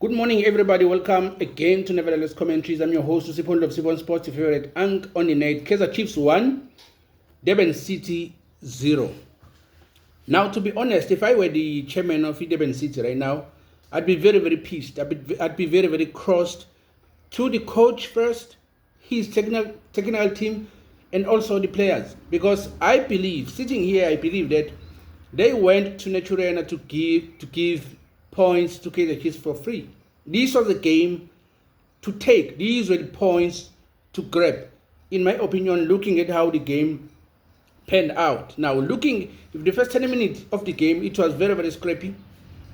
Good morning, everybody. Welcome again to Nevertheless Commentaries. I'm your host, Usipon of Sipon Sports, your favorite Ank on the night. Kaizer Chiefs 1, Durban City 0. Now, to be honest, if I were the chairman of Durban City right now, I'd be very, very pissed. I'd be very, very crossed to the coach first, his technical team, and also the players. Because I believe, sitting here, I believe that they went to Naturena to give points to Kaizer Chiefs for free. This was a game to take. These were the points to grab. In my opinion, looking at how the game panned out. Now, looking at the first 10 minutes of the game, it was very, very scrappy.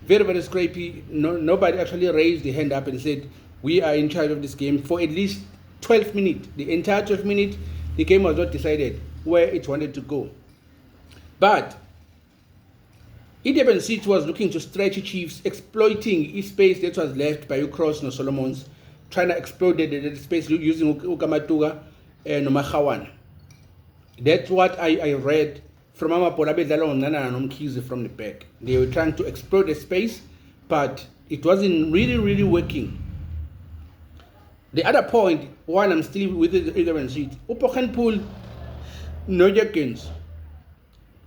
Very, very scrappy. Nobody actually raised the hand up and said, we are in charge of this game for at least 12 minutes. The entire 12 minutes, the game was not decided where it wanted to go. But Durban City was looking to stretch Chiefs, exploiting the space that was left by Ukros and Solomons, trying to exploit the space using Ukamatuga and Mahawan. That's what I read from Amapola and Kaizer from the back. They were trying to exploit the space, but it wasn't really working. The other point, while I'm still with the Durban City, Upokanpul, no Jackins.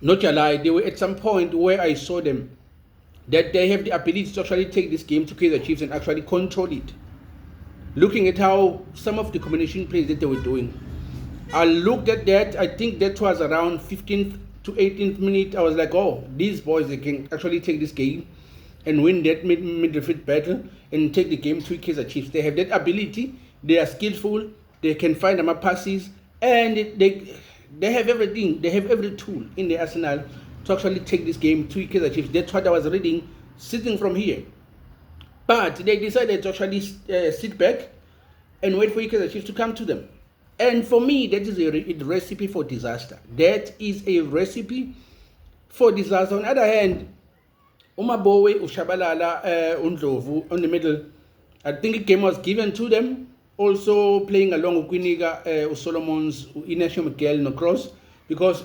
Not a lie, they were at some point where I saw them that they have the ability to actually take this game to Kaizer Chiefs and actually control it. Looking at how some of the combination plays that they were doing, I looked at that. I think that was around 15th to 18th minute. I was like, oh, these boys, they can actually take this game and win that midfield battle and take the game to Kaizer Chiefs. They have that ability. They are skillful. They can find them passes, and they have everything. They have every tool in the arsenal to actually take this game to Kaizer Chiefs. That's what I was reading, sitting from here. But they decided to actually sit back and wait for Kaizer Chiefs to come to them. And for me, that is a recipe for disaster. That is a recipe for disaster. On the other hand, Umabowe, Ushabalala, Undlovu on the middle, I think the game was given to them. Also playing along with Quiniga, Solomons, Inacio Miguel, no cross, because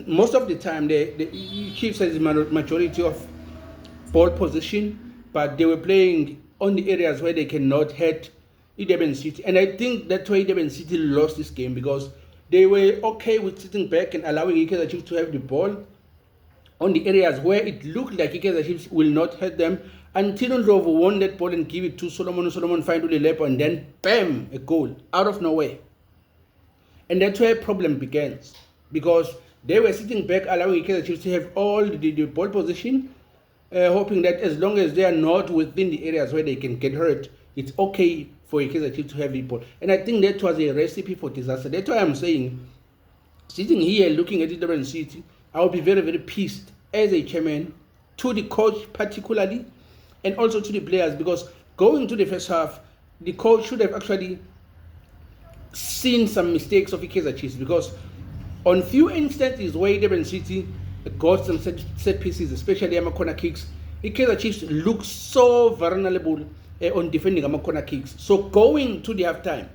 most of the time the Chiefs has a majority of ball position, but they were playing on the areas where they cannot hit Durban City. And I think that's why Durban City lost this game, because they were okay with sitting back and allowing Kaizer Chiefs to have the ball on the areas where it looked like Kaizer Chiefs will not hurt them, until Ndlovu won that ball and give it to Solomon. Solomon find the lap, and then bam, a goal out of nowhere. And that's where a problem begins, because they were sitting back, allowing Kaizer Chiefs to have all the ball position, hoping that as long as they are not within the areas where they can get hurt, it's okay for Kaizer Chiefs to have the ball. And I think that was a recipe for disaster. That's why I'm saying, sitting here looking at Durban City, I will be very, very pissed as a chairman to the coach particularly, and also to the players, because going to the first half, the coach should have actually seen some mistakes of Kaizer Chiefs, because on few instances where Durban City got some set pieces, especially corner kicks, Kaizer Chiefs look so vulnerable on defending corner kicks. So going to the halftime,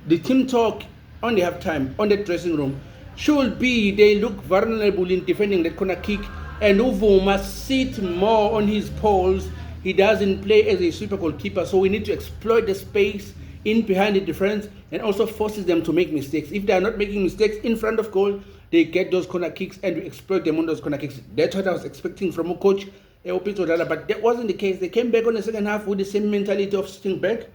the team talk on the halftime, on the dressing room, should be they look vulnerable in defending that corner kick, and Uvu must sit more on his poles. He doesn't play as a super goalkeeper, so we need to exploit the space in behind the defense and also forces them to make mistakes. If they are not making mistakes in front of goal, they get those corner kicks and we exploit them on those corner kicks. That's what I was expecting from a coach, but that wasn't the case. They came back on the second half with the same mentality of sitting back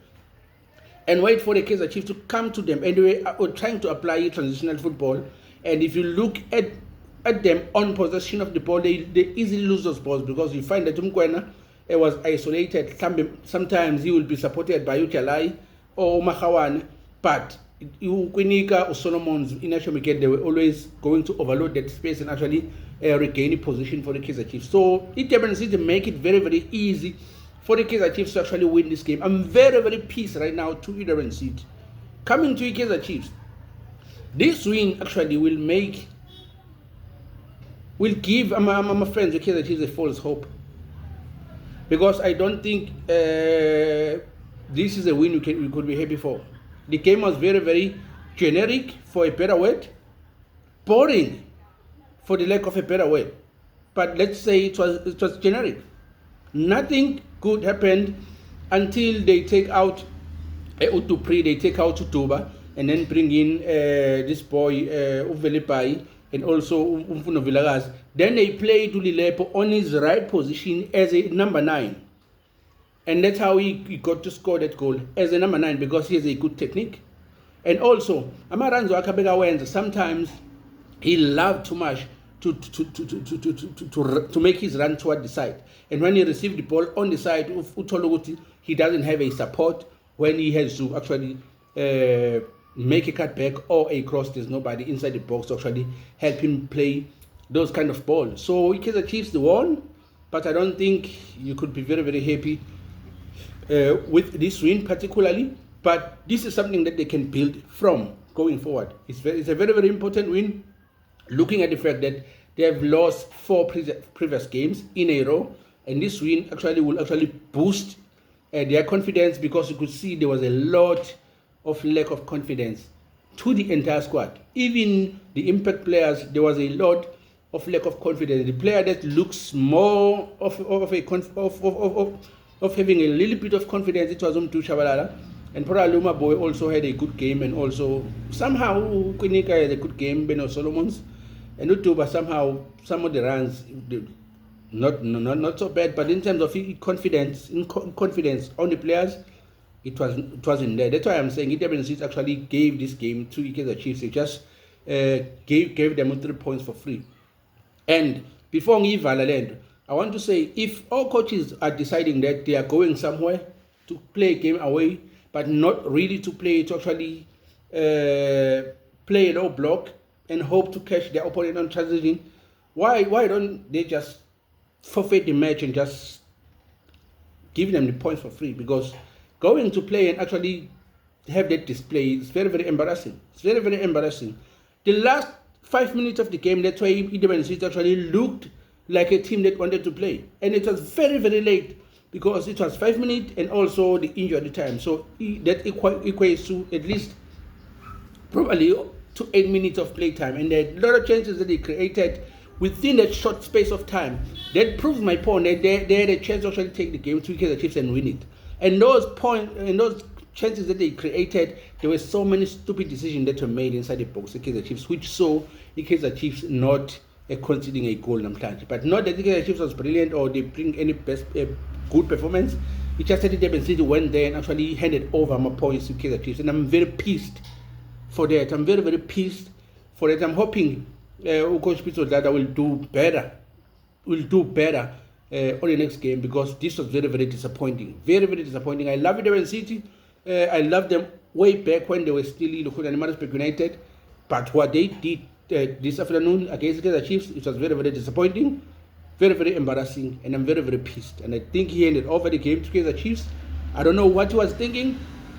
and wait for the Kaizer Chiefs to come to them, and they were trying to apply transitional football. And if you look at them on possession of the ball, they easily lose those balls, because you find that Umkwena was isolated. Sometimes he will be supported by Uchalai or Mahawan, but Kwinika or Solomons, Inacio Miguel, they were always going to overload that space and actually regain the position for the Kaizer Chiefs. So it happens to make it very, very easy for the Kaizer Chiefs to actually win this game. I'm very, very pissed right now to Durban City. Coming to Kaizer Chiefs, this win actually will give my friends the Kaizer Chiefs a false hope, because I don't think this is a win we could be happy for. The game was very, very generic, for a better word, boring for the lack of a better word. But let's say it was generic. Nothing good happened until they take out Utupri, they take out Tutuba, and then bring in this boy Uvelipai and also Umfuno Villagas. Then they play Dulilepo on his right position as a number 9. And that's how he got to score that goal as a number 9, because he has a good technique. And also, Amaranzo Akabega Wenza, sometimes he loved too much to make his run toward the side. And when he received the ball on the side of Utologuti, he doesn't have a support when he has to actually make a cutback or a cross. There's nobody inside the box to actually help him play those kind of balls. So Kaizer Chiefs won, but I don't think you could be very, very happy with this win particularly. But this is something that they can build from going forward. It's a very, very important win, looking at the fact that they have lost 4 previous games in a row, and this win will actually boost their confidence, because you could see there was a lot of lack of confidence to the entire squad. Even the impact players, there was a lot of lack of confidence. The player that looks more of having a little bit of confidence, it was Umtu Shabalala. And Poraluma Boy also had a good game, and also somehow Kunika had a good game, Beno Solomons. And Utuba somehow, some of the runs, not so bad, but in terms of confidence on the players, it wasn't there. That's why I'm saying Durban actually gave this game to Kaizer Chiefs. They just gave them 3 points for free. And before we land, I want to say, if all coaches are deciding that they are going somewhere to play a game away, but not really to play, to actually play a low block and hope to catch their opponent on transition, why don't they just forfeit the match and just give them the points for free? Because going to play and actually have that display is very, very embarrassing. It's very, very embarrassing. The last 5 minutes of the game, that's why Durban actually looked like a team that wanted to play. And it was very, very late, because it was 5 minutes and also the injury time. So that equates to at least probably to 8 minutes of play time. And there are a lot of chances that they created within that short space of time. That proves my point that they had a chance to actually take the game to Kaizer Chiefs and win it. And those chances that they created, there were so many stupid decisions that were made inside the box of Kaizer Chiefs, which saw the Kaizer Chiefs not conceding a goal. But not that the Kaizer Chiefs was brilliant or they bring any good performance. It just said that Durban City went there and actually handed over my points to Kaizer Chiefs, and I'm very pissed for that. I'm very, very pissed for that. I'm hoping Coach Pitso Dada will do better on the next game, because this was very, very disappointing. Very, very disappointing. I love Durban City. I loved them way back when they were still Marisburg United. But what they did this afternoon against the Chiefs, it was very, very disappointing. Very, very embarrassing. And I'm very, very pissed. And I think he handed over the game to Kaizer Chiefs. I don't know what he was thinking,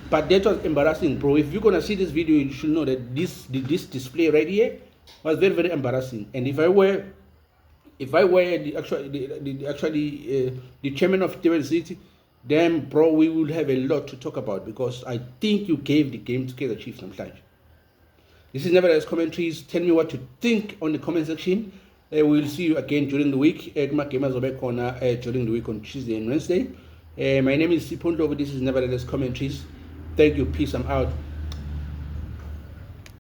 but that was embarrassing, bro. If you're going to see this video, you should know that this display right here was very, very embarrassing. And if I were the chairman of Durban City, then, bro, we will have a lot to talk about, because I think you gave the game to Kaizer Chiefs sometimes. This is Nevertheless Commentaries. Tell me what you think on the comment section. We will see you again during the week. During the week on Tuesday and Wednesday. My name is Sipondlo. This is Nevertheless Commentaries. Thank you. Peace. I'm out.